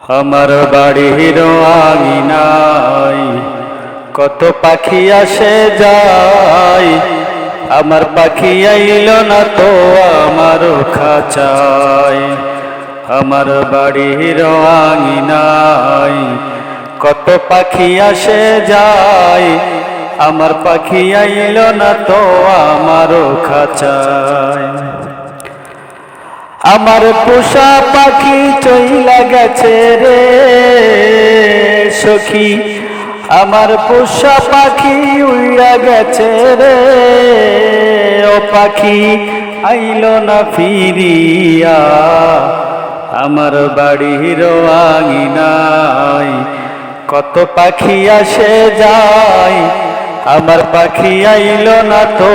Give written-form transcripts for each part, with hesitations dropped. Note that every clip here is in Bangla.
আমার বাড়ির আঙিনায় কত পাখি আসে যায়, আমার পাখি আইল না তো আমার খাঁচায়। আমার বাড়ির আঙিনায় কত পাখি আসে যায়, আমার পাখি আইল না তো আমার খাঁচায়। আমার পোষা পাখি চইলা গেছে রে সখী, আমার পোষা পাখি উড়া গেছে রে। ও পাখি আইল না ফিরিয়া, আমার বাড়ির আঙিনায় কত পাখি আসে যায়, আমার পাখি আইল না তো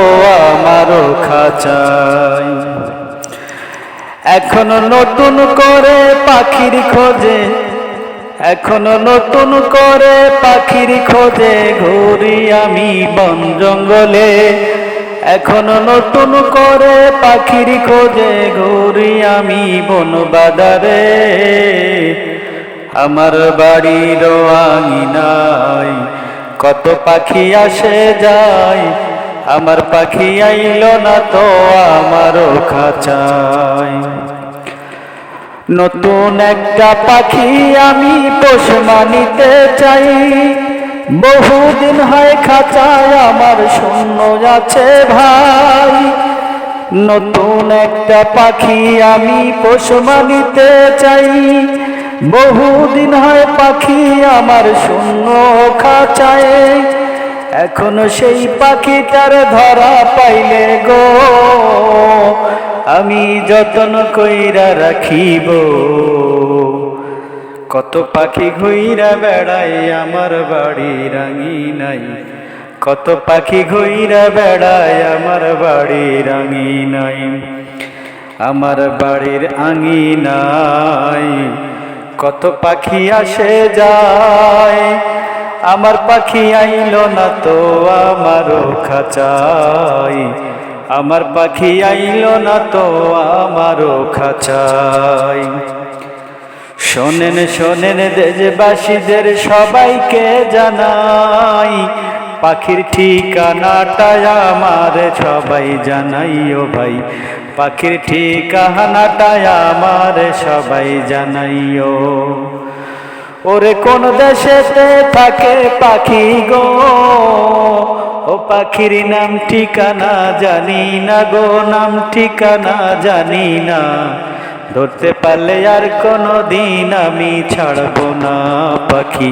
আমার খাঁচায়। এখনো নতুন করে পাখির খোঁজে, এখনো নতুন করে পাখির খোঁজে ঘুরি আমি বন জঙ্গলে। এখনো নতুন করে পাখির খোঁজে ঘুরি আমি বন বাজারে। আমার বাড়ির আঙিনায় কত পাখি আসে যায়, আমার পাখি আইল না তো আমার খাঁচায়। নতুন একটা পাখি আমি পোষ মানিতে চাই, বহুদিন হয় খাঁচায় আমার শূন্য আছে ভাই। নতুন একটা পাখি আমি পোষ মানিতে চাই, বহুদিন হয় পাখি আমার শূন্য খাঁচায়। এখনো সেই পাখিটার ধরা পাইলে গো, আমি যতন কইরা রাখিব। কত পাখি ঘুইরা বেড়ায় আমার বাড়ির আঙিনায়, কত পাখি ঘুইরা বেড়ায় আমার বাড়ির আঙিনায়। আমার বাড়ির আঙিনায় কত পাখি আসে যায়, আমার পাখি আইল না তো আমার খাঁচায়। আমার পাখি আইল না তো আমার খাঁচায়। শোনেন শোনেন দেশবাসীদের সবাইকে জানাই, পাখির ঠিকানাটা আমার সবাই জানাইও ভাই। পাখির ঠিকানাটা আমার সবাই জানাইও। ওরে কোন দেশেতে থাকে পাখি গো, ও পাখির নাম ঠিকানা জানি না গো, নাম ঠিকানা জানি না। ধরতে পারলে আর কোনো দিন আমি ছাড়বো না পাখি,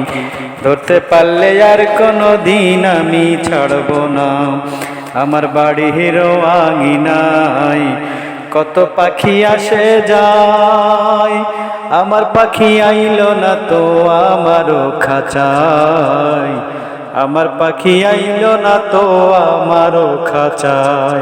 ধরতে পারলে আর কোনো দিন আমি ছাড়বো না। আমার বাড়ির আঙিনায় কত পাখি আসে যায়, আমার পাখি আইল না তো আমার খাঁচায়। আমার পাখি আইল না তো আমার খাঁচায়।